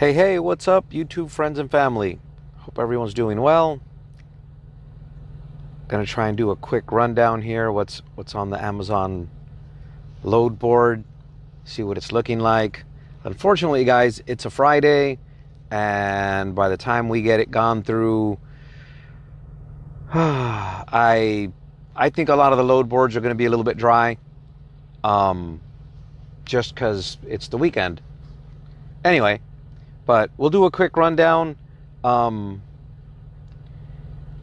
Hey, what's up, YouTube friends and family? Hope everyone's doing well. Gonna try and do a quick rundown here. What's on the Amazon load board, see what it's looking like. Unfortunately, guys, it's a Friday, and by the time we get it gone through, I think a lot of the load boards are gonna be a little bit dry, just because it's the weekend. Anyway, but we'll do a quick rundown. I'm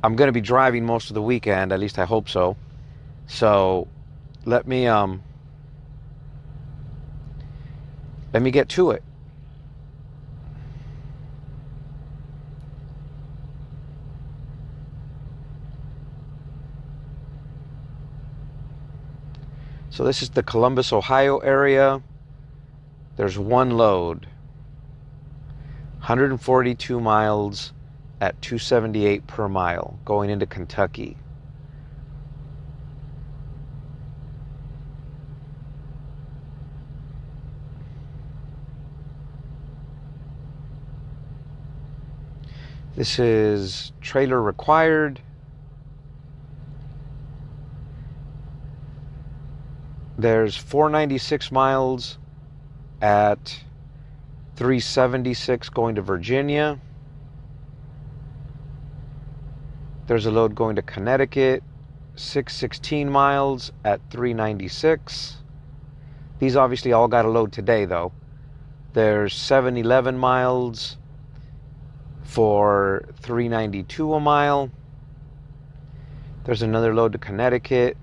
going to be driving most of the weekend, at least I hope so. So let me get to it. So this is the Columbus, Ohio area. There's one load. 142 miles at $2.78 per mile going into Kentucky. This is trailer required. There's 496 miles at 376 going to Virginia. There's a load going to Connecticut, 616 miles at 396. These obviously all got a load today though. There's 711 miles for 392 a mile. There's another load to Connecticut.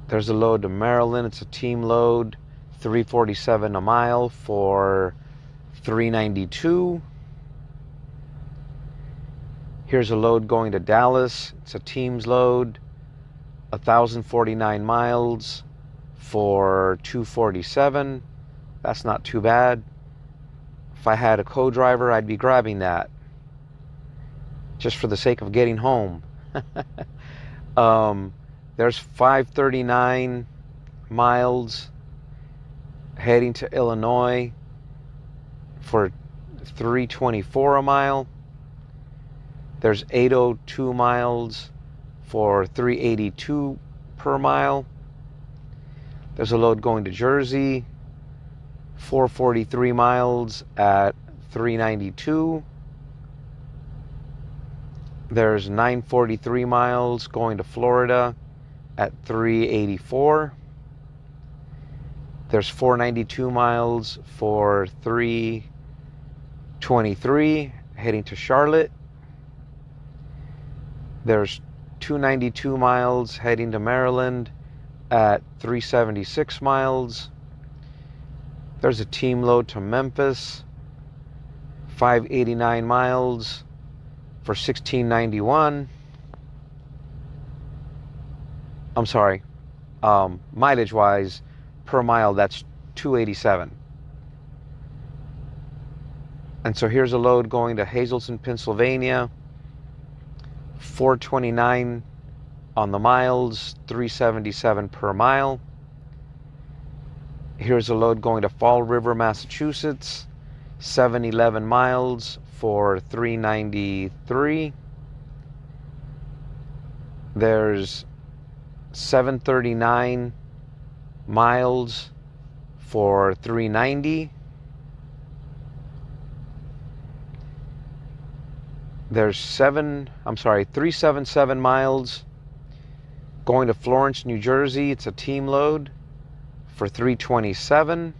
There's a load to Maryland. It's a team load, 347 a mile for 392. Here's a load going to Dallas. It's a team's load, 1,049 miles for 247. That's not too bad. If I had a co-driver, I'd be grabbing that just for the sake of getting home. There's 539 miles heading to Illinois for 324 a mile. There's 802 miles for 382 per mile. There's a load going to Jersey, 443 miles at 392. There's 943 miles going to Florida at 384. There's 492 miles for 323 heading to Charlotte. There's 292 miles heading to Maryland at 376 miles. There's a team load to Memphis, 589 miles for 1691. I'm sorry, mileage wise per mile, that's 287. And so here's a load going to Hazleton, Pennsylvania, 429 on the miles, 377 per mile. Here's a load going to Fall River, Massachusetts, 711 miles for 393. There's 739 miles for 390. There's 377 miles going to Florence, New Jersey. It's a team load for 327.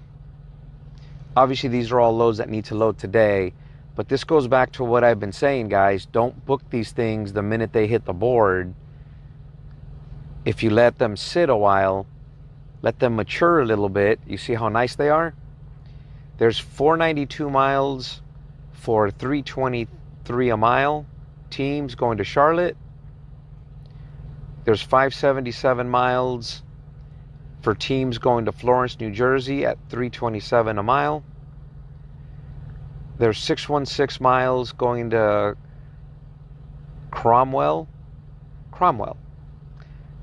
Obviously, these are all loads that need to load today, but this goes back to what I've been saying, guys. Don't book these things the minute they hit the board. If you let them sit a while, let them mature a little bit, you see how nice they are? There's 492 miles for 323 a mile, teams going to Charlotte. There's 577 miles for teams going to Florence, New Jersey at 327 a mile. There's 616 miles going to Cromwell,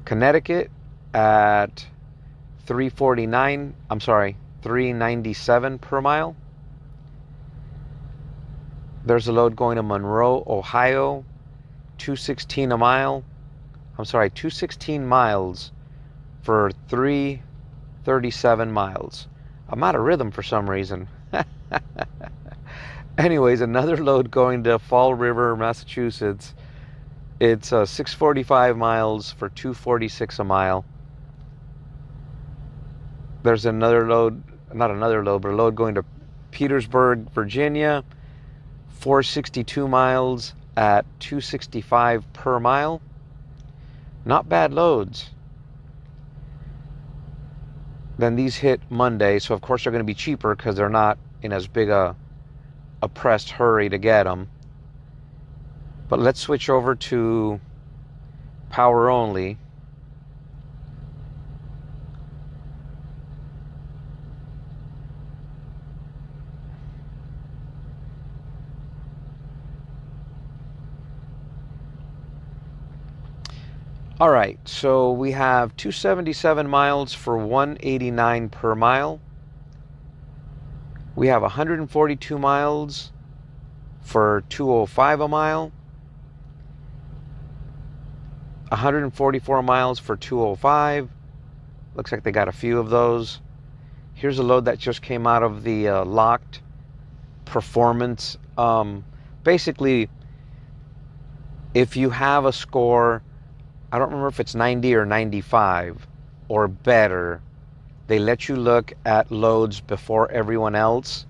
Connecticut at 349, I'm sorry, 397 per mile. There's a load going to Monroe, Ohio, 216 a mile. I'm sorry, 216 miles for 337 miles. I'm out of rhythm for some reason. Anyways, another load going to Fall River, Massachusetts. It's 645 miles for 246 a mile. There's another load, not another load, but a load going to Petersburg, Virginia, 462 miles at 265 per mile. Not bad loads. Then these hit Monday, so of course they're going to be cheaper because they're not in as big a pressed hurry to get them. But let's switch over to power only. All right, so we have 277 miles for 189 per mile. We have 142 miles for 205 a mile. 144 miles for 205. Looks like they got a few of those. Here's a load that just came out of the locked performance. Basically, if you have a score, I don't remember if it's 90 or 95 or better, they let you look at loads before everyone else.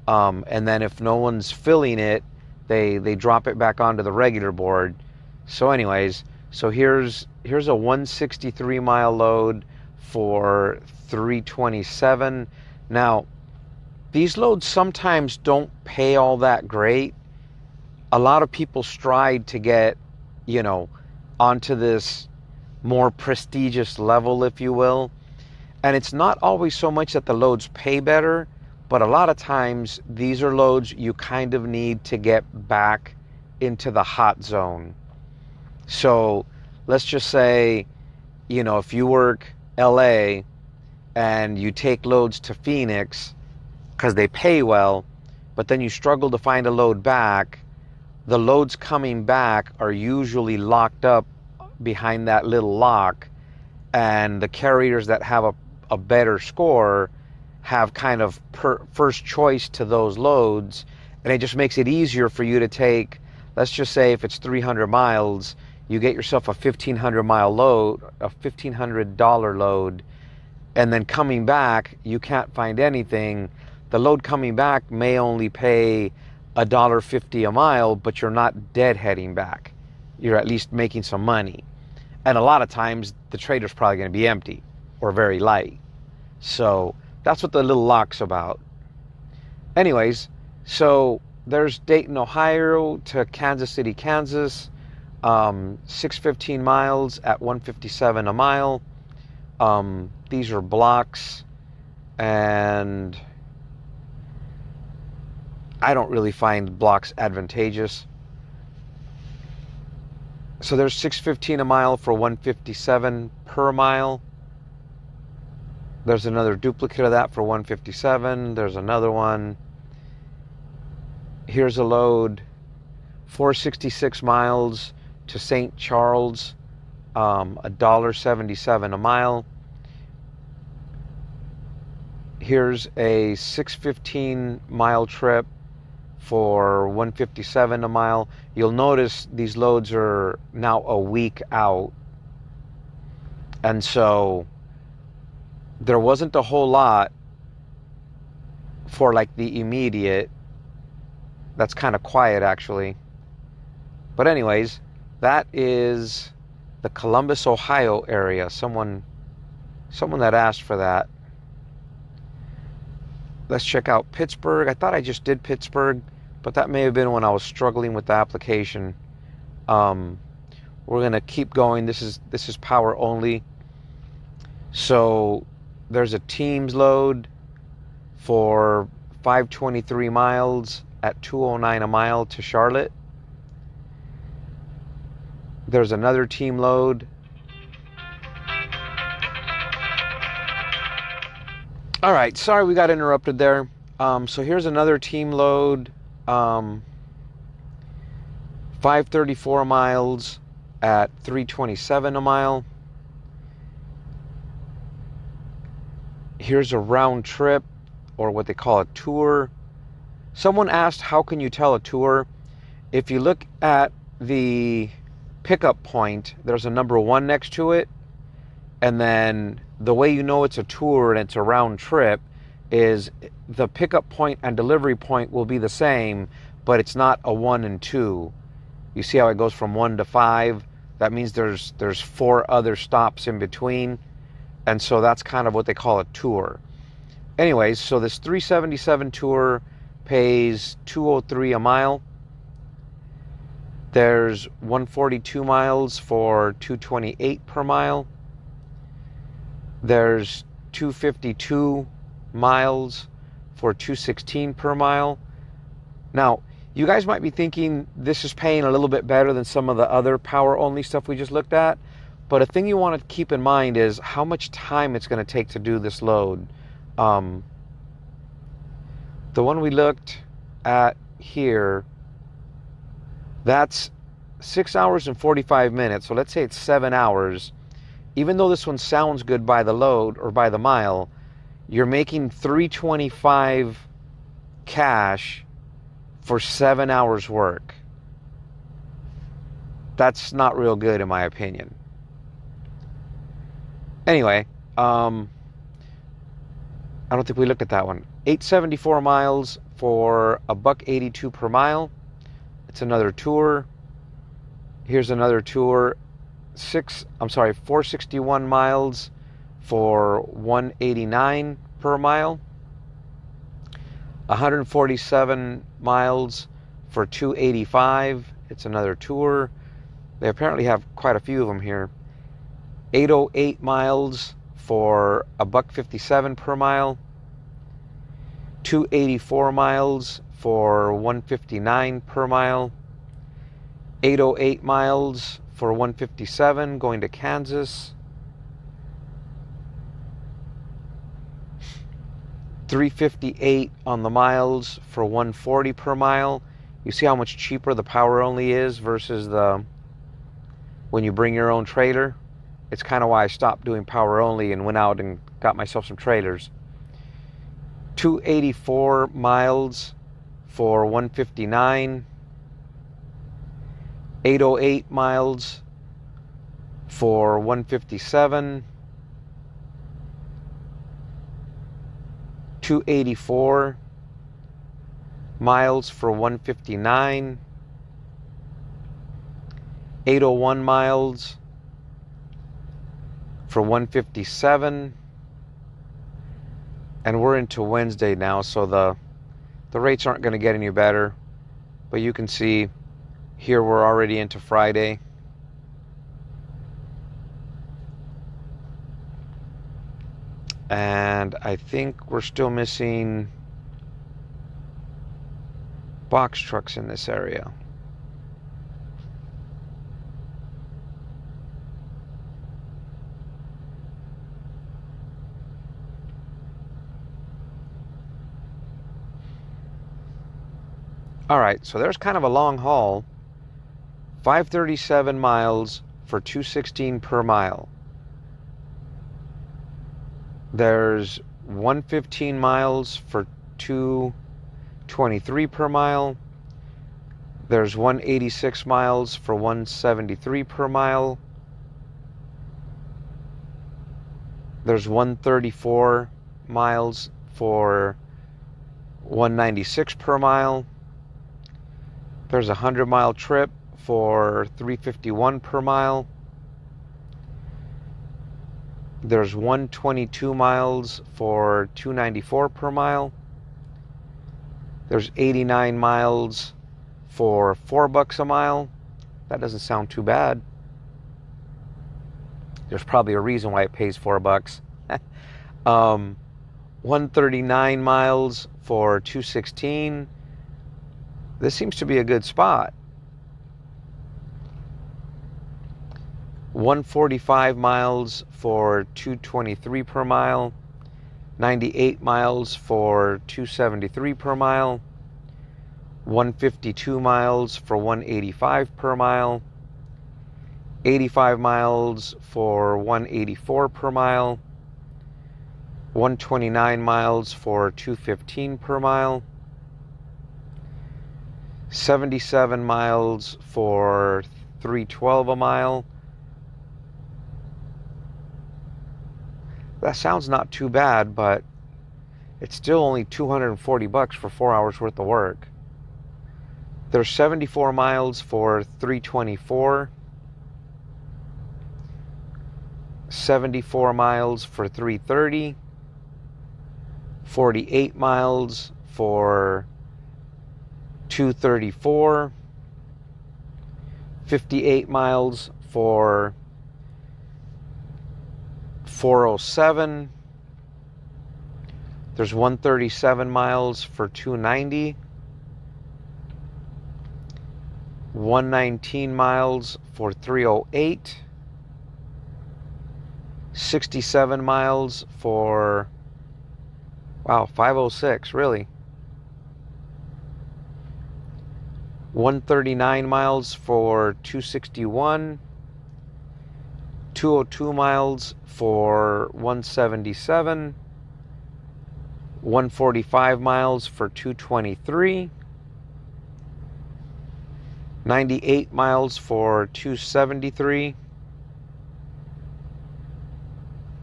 And then if no one's filling it, they drop it back onto the regular board. So anyways, so here's a 163 mile load for 327. Now, these loads sometimes don't pay all that great. A lot of people strive to get, you know, onto this more prestigious level, if you will. And it's not always so much that the loads pay better, but a lot of times these are loads you kind of need to get back into the hot zone. So let's just say, you know, if you work LA and you take loads to Phoenix because they pay well, but then you struggle to find a load back, the loads coming back are usually locked up behind that little lock, and the carriers that have a better score have kind of first choice to those loads, and it just makes it easier for you to take, let's just say if it's 300 miles, you get yourself a 1,500 mile load, a $1,500 load, and then coming back, you can't find anything. The load coming back may only pay $1.50 a mile, but you're not deadheading back. You're at least making some money. And a lot of times the trader's probably going to be empty or very light. So that's what the little lock's about. Anyways, so there's Dayton, Ohio to Kansas City, Kansas, 615 miles at 157 a mile. These are blocks, and I don't really find blocks advantageous. So there's 615 a mile for 157 per mile. There's another duplicate of that for 157. There's another one. Here's a load, 466 miles to St. Charles, $1.77 a mile. Here's a 615 mile trip for 157 a mile. You'll notice these loads are now a week out, and so there wasn't a whole lot for like the immediate. That's kind of quiet actually. But anyways, that is the Columbus, Ohio area. Someone that asked for that. Let's check out Pittsburgh. I thought I just did Pittsburgh, but that may have been when I was struggling with the application. We're gonna keep going. This is power only. So there's a Teams load for 523 miles at 209 a mile to Charlotte. There's another team load All right, sorry we got interrupted there. So here's another team load. 534 miles at 327 a mile. Here's a round trip, or what they call a tour. Someone asked, how can you tell a tour? If you look at the pickup point, there's a number 1 next to it. And then the way you know it's a tour and it's a round trip is the pickup point and delivery point will be the same, but it's not a 1 and 2. You see how it goes from 1 to 5? That means there's 4 other stops in between. And so that's kind of what they call a tour. Anyways, so this 377 tour pays $203 a mile. There's 142 miles for $228 per mile. There's 252 miles for $216 per mile. Now, you guys might be thinking this is paying a little bit better than some of the other power-only stuff we just looked at. But a thing you want to keep in mind is how much time it's going to take to do this load. The one we looked at here, that's 6 hours and 45 minutes. So let's say it's 7 hours. Even though this one sounds good by the load or by the mile, you're making $325 cash for 7 hours work. That's not real good in my opinion. Anyway, I don't think we looked at that one. 874 miles for $1.82 per mile. It's another tour. Here's another tour. 461 miles for $189 per mile. 147 miles for $285. It's another tour. They apparently have quite a few of them here. 808 miles for $1.57 per mile. 284 miles for $159 per mile. 808 miles for $157 going to Kansas. 358 on the miles for $140 per mile. You see how much cheaper the power only is versus the when you bring your own trailer. It's kind of why I stopped doing power only and went out and got myself some trailers. 284 miles for $159. 808 miles for $157. 284 miles for $159. 801 miles for $157. And we're into Wednesday now, so the rates aren't going to get any better. But you can see here we're already into Friday. And I think we're still missing box trucks in this area. All right, so there's kind of a long haul. 537 miles for $216 per mile. There's 115 miles for $223 per mile. There's 186 miles for $173 per mile. There's 134 miles for $196 per mile. There's a 100-mile trip for $351 per mile. There's 122 miles for $294 per mile. There's 89 miles for $4 a mile. That doesn't sound too bad. There's probably a reason why it pays $4. 139 miles for $216. This seems to be a good spot. 145 miles for $223 per mile. 98 miles for $273 per mile, 152 miles for $185 per mile, 85 miles for $184 per mile, 129 miles for $215 per mile, 77 miles for $312 a mile. That sounds not too bad, but it's still only $240 for 4 hours worth of work. There's 74 miles for $324, 74 miles for $330, 48 miles for $234, 58 miles for $407. There's 137 miles for $290, 119 miles for $308, 67 miles for, wow, $506, really. 139 miles for $261, 202 miles for $177, 145 miles for $223, 98 miles for $273,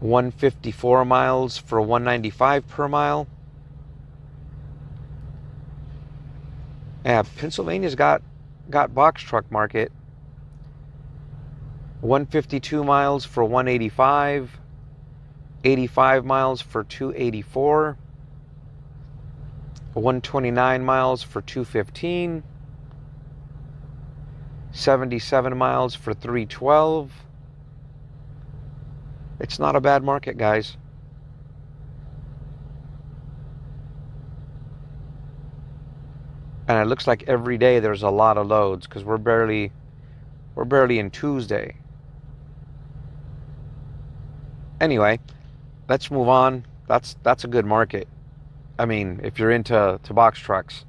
154 miles for $195 per mile. Yeah, Pennsylvania's got box truck market. 152 miles for $185, 85 miles for $284, 129 miles for $215, 77 miles for $312. It's not a bad market, guys. And it looks like every day there's a lot of loads, because we're barely in Tuesday. Anyway, let's move on. That's a good market. I mean, if you're into box trucks.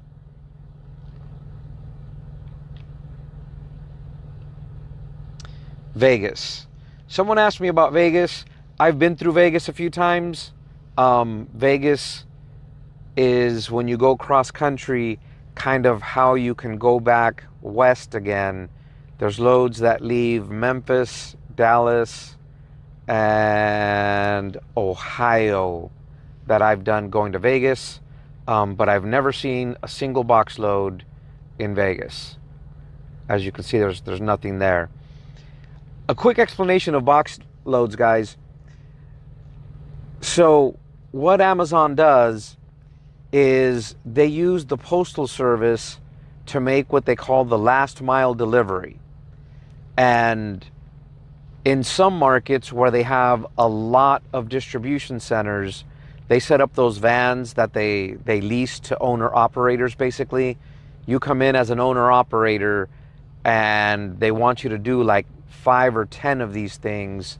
Vegas. Someone asked me about Vegas. I've been through Vegas a few times. Vegas is, when you go cross country, kind of how you can go back west again. There's loads that leave Memphis, Dallas, and Ohio that I've done going to Vegas, but I've never seen a single box load in Vegas. As you can see, there's nothing there. A quick explanation of box loads, guys. So what Amazon does is they use the postal service to make what they call the last mile delivery. And in some markets where they have a lot of distribution centers, they set up those vans that they lease to owner operators. Basically, you come in as an owner operator and they want you to do like 5 or 10 of these things.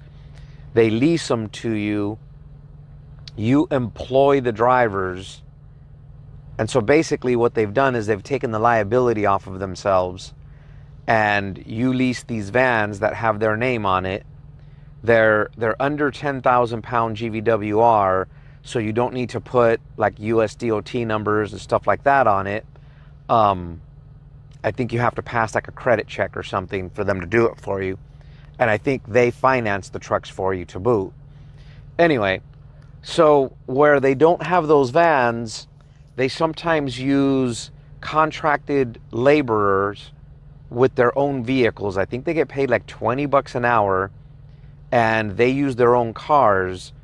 They lease them to you. You employ the drivers. And so basically what they've done is they've taken the liability off of themselves, and you lease these vans that have their name on it. They're under 10,000 pound GVWR, so you don't need to put like US DOT numbers and stuff like that on it. I think you have to pass like a credit check or something for them to do it for you. And I think they finance the trucks for you to boot. Anyway, so where they don't have those vans, they sometimes use contracted laborers with their own vehicles. I think they get paid like $20 an hour, and they use their own cars.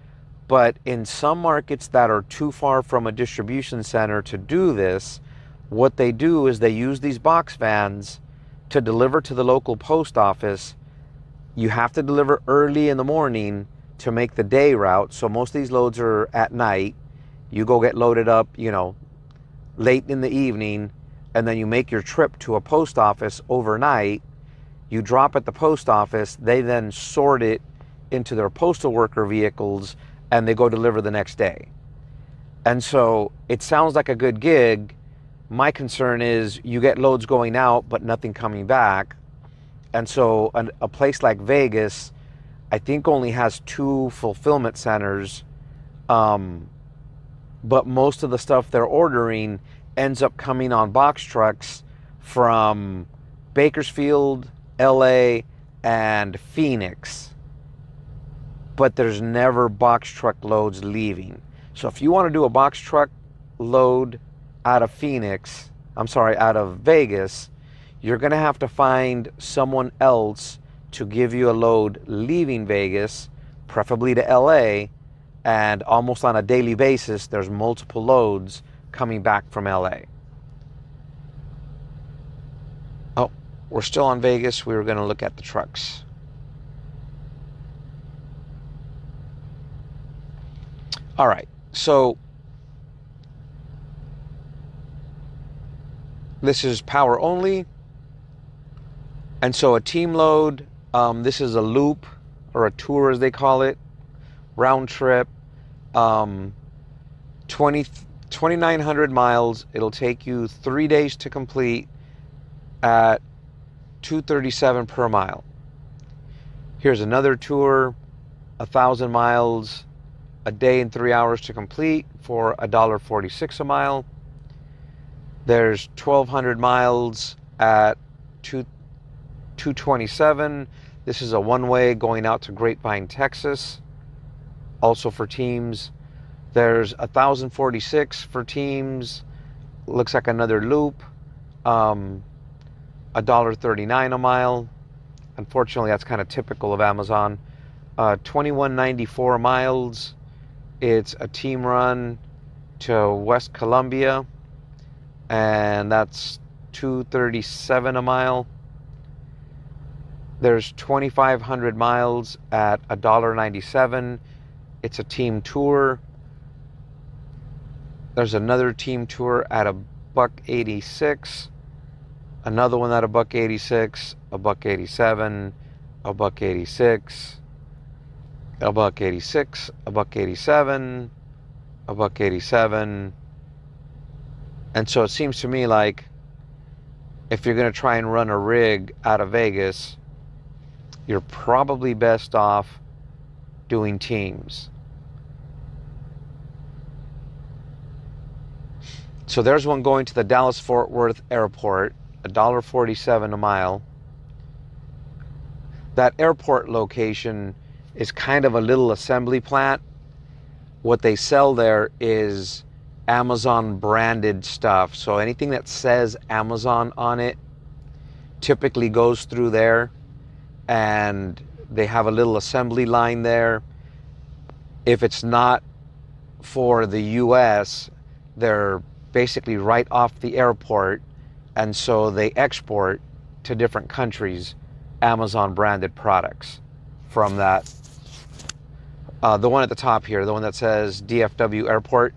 But in some markets that are too far from a distribution center to do this, what they do is they use these box vans to deliver to the local post office. You have to deliver early in the morning to make the day route. So most of these loads are at night. You go get loaded up, late in the evening, and then you make your trip to a post office overnight. You drop at the post office. They then sort it into their postal worker vehicles, and they go deliver the next day. And so it sounds like a good gig. My concern is you get loads going out, but nothing coming back. And so a place like Vegas, I think only has 2 fulfillment centers. But most of the stuff they're ordering ends up coming on box trucks from Bakersfield, LA, and Phoenix. But there's never box truck loads leaving. So if you want to do a box truck load out of out of Vegas, you're going to have to find someone else to give you a load leaving Vegas, preferably to LA, and almost on a daily basis, there's multiple loads coming back from LA. Oh, we're still on Vegas. We were going to look at the trucks. All right, so this is power only. And so a team load, this is a loop or a tour as they call it, round trip, 2,900 miles. It'll take you 3 days to complete at $237 per mile. Here's another tour, 1,000 miles, a day and 3 hours to complete for $1.46 a mile. There's 1,200 miles at $227. This is a one-way going out to Grapevine, Texas, also for teams. There's 1,046 for teams. Looks like another loop, $1.39 a mile. Unfortunately, that's kind of typical of Amazon. 2,194 miles. It's a team run to West Columbia, and that's $237 a mile. There's 2,500 miles at $1.97. It's a team tour. There's another team tour at $1.86. Another one at $1.86, $1.87, $1.86, $1.86, $1.87, $1.87. And so it seems to me like if you're going to try and run a rig out of Vegas, you're probably best off doing teams. So there's one going to the Dallas-Fort Worth Airport, $1.47 a mile. That airport location is kind of a little assembly plant. What they sell there is Amazon branded stuff. So anything that says Amazon on it typically goes through there, and they have a little assembly line there. If it's not for the US, they're basically right off the airport, and so they export to different countries Amazon branded products from that. The one at the top here, the one that says DFW Airport.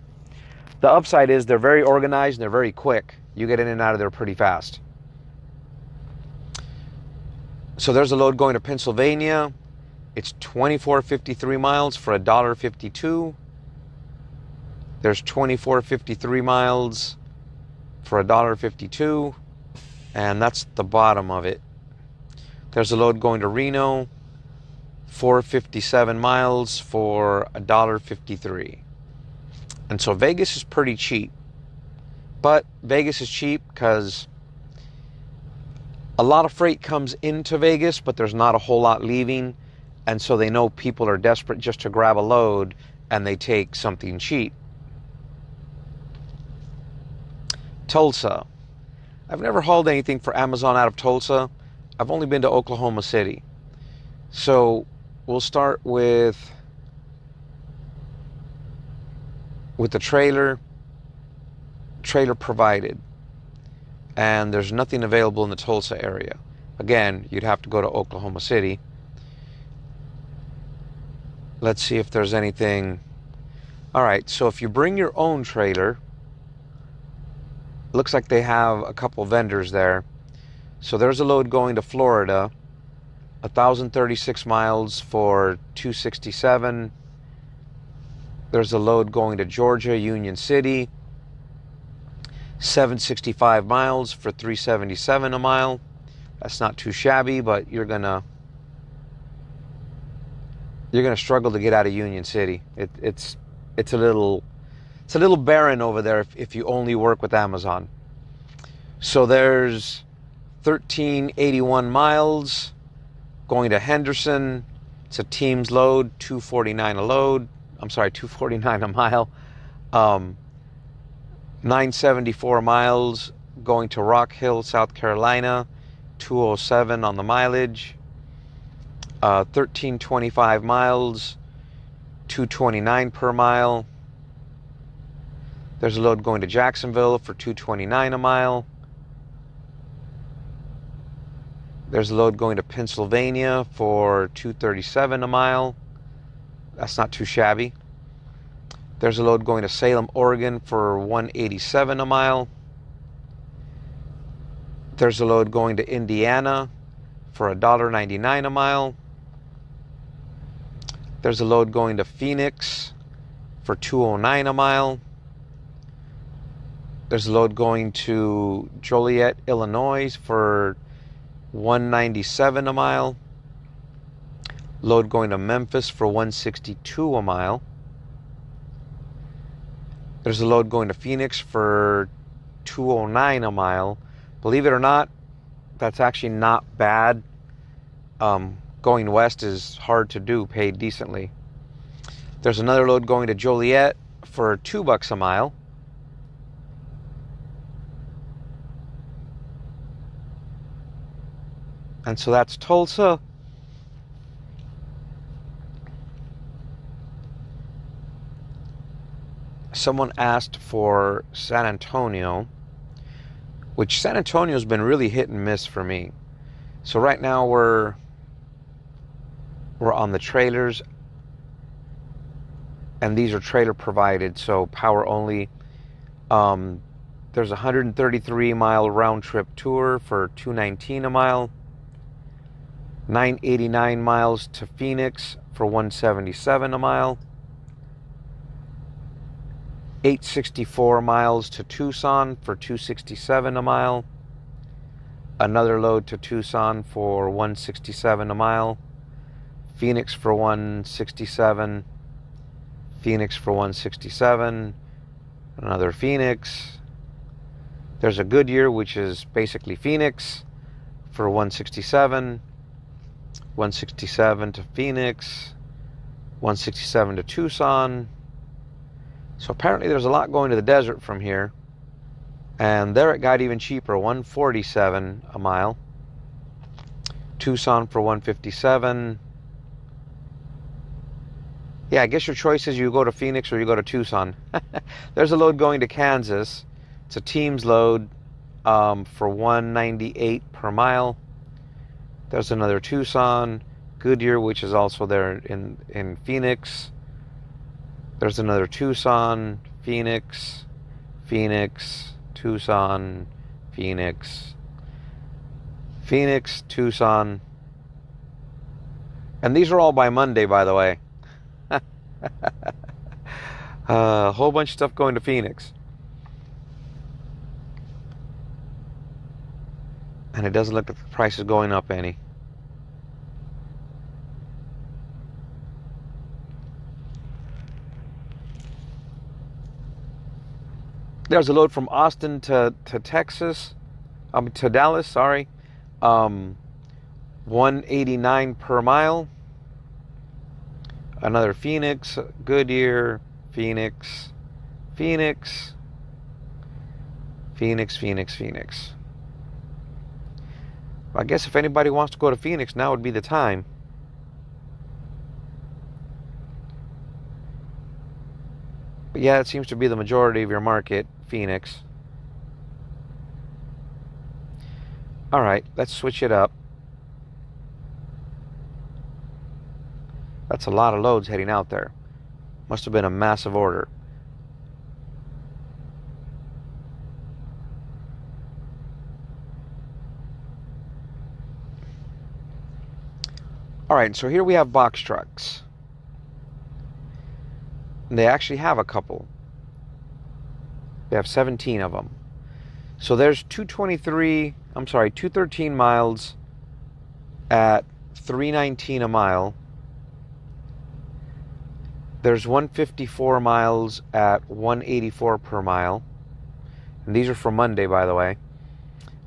The upside is they're very organized and they're very quick. You get in and out of there pretty fast. So there's a load going to Pennsylvania. It's 2,453 miles for $1.52. There's 2,453 miles for $1.52, and that's the bottom of it. There's a load going to Reno, 457 miles for $1.53. And so Vegas is pretty cheap. But Vegas is cheap because a lot of freight comes into Vegas, but there's not a whole lot leaving. And so they know people are desperate just to grab a load, and they take something cheap. Tulsa. I've never hauled anything for Amazon out of Tulsa. I've only been to Oklahoma City. So we'll start with the trailer provided. And there's nothing available in the Tulsa area. Again, you'd have to go to Oklahoma City. Let's see if there's anything. All right, so if you bring your own trailer, looks like they have a couple vendors there. So there's a load going to Florida, 1,036 miles for $267. There's a load going to Georgia, Union City, 765 miles for $377 a mile. That's not too shabby, but you're gonna struggle to get out of Union City. It's a little barren over there if you only work with Amazon. So there's 1381 miles going to Henderson. It's a team's load, 249 a load. I'm sorry, 249 a mile. 974 miles going to Rock Hill, South Carolina, 207 on the mileage. 1325 miles, 229 per mile. There's a load going to Jacksonville for 229 a mile. There's a load going to Pennsylvania for 237 a mile. That's not too shabby. There's a load going to Salem, Oregon for 187 a mile. There's a load going to Indiana for $1.99 a mile. There's a load going to Phoenix for $2.09 a mile. There's a load going to Joliet, Illinois for $197 a mile. Load going to Memphis for $162 a mile. There's a load going to Phoenix for $2.09 a mile. Believe it or not, that's actually not bad. Going west is hard to do, paid decently. There's another load going to Joliet for $2 a mile. And so that's Tulsa. Someone asked for San Antonio, which San Antonio's been really hit and miss for me. So right now we're on the trailers, and these are trailer provided, so power only. There's a 133-mile round trip tour for $219 a mile. 989 miles to Phoenix for $177 a mile. 864 miles to Tucson for $267 a mile. Another load to Tucson for $167 a mile. Phoenix for $167. Phoenix for $167. Another Phoenix. There's a Goodyear, which is basically Phoenix, for $167. 167 to Phoenix. 167 to Tucson. So apparently there's a lot going to the desert from here. And there it got even cheaper, $147 a mile. Tucson for $157. Yeah, I guess your choice is you go to Phoenix or you go to Tucson. There's a load going to Kansas. It's a team's load for $198 per mile. There's another Tucson. Goodyear, which is also there in Phoenix. There's another Tucson, Phoenix, Phoenix, Tucson, Phoenix, Phoenix, Tucson. And these are all by Monday, by the way. A whole bunch of stuff going to Phoenix. And it doesn't look like the price is going up any. There's a load from Austin to Texas, to Dallas, sorry. 189 per mile. Another Phoenix, Goodyear, Phoenix, Phoenix, Phoenix, Phoenix, Phoenix. I guess if anybody wants to go to Phoenix, now would be the time. But yeah, it seems to be the majority of your market, Phoenix. All right, let's switch it up. That's a lot of loads heading out there. Must have been a massive order. All right, so here we have box trucks. And they actually have a couple. They have 17 of them. So there's 213 miles at $3.19 a mile. There's 154 miles at $184 per mile. And these are for Monday, by the way.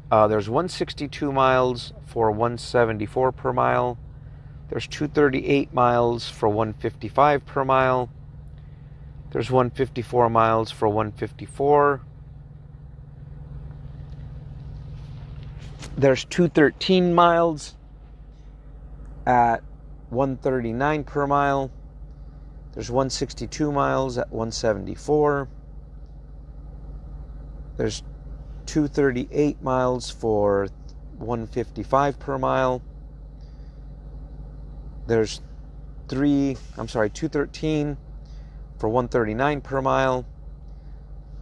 There's 162 miles for $174 per mile. There's 238 miles for $155 per mile. There's 154 miles for $154. There's 213 miles at $139 per mile. There's 162 miles at $174. There's 238 miles for $155 per mile. There's 213 for $139 per mile.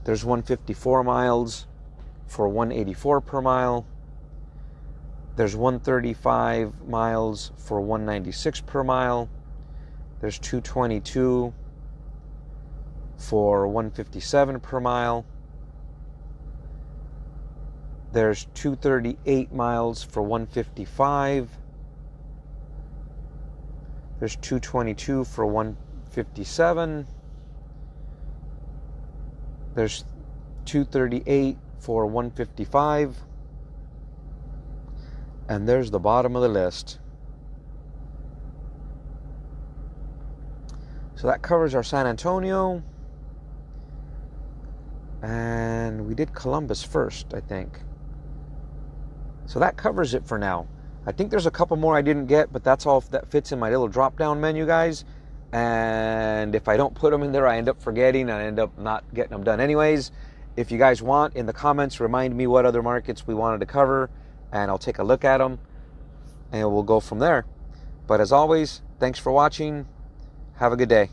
There's 154 miles for $184 per mile. There's 135 miles for $196 per mile. There's 222 for $157 per mile. There's 238 miles for $155. There's 222 for $157. There's 238 for $155. And there's the bottom of the list. So that covers our San Antonio. And we did Columbus first, I think. So that covers it for now. I think there's a couple more I didn't get, but that's all that fits in my little drop-down menu, guys. And if I don't put them in there, I end up forgetting and I end up not getting them done anyways. If you guys want, in the comments, remind me what other markets we wanted to cover, and I'll take a look at them, and we'll go from there. But as always, thanks for watching. Have a good day.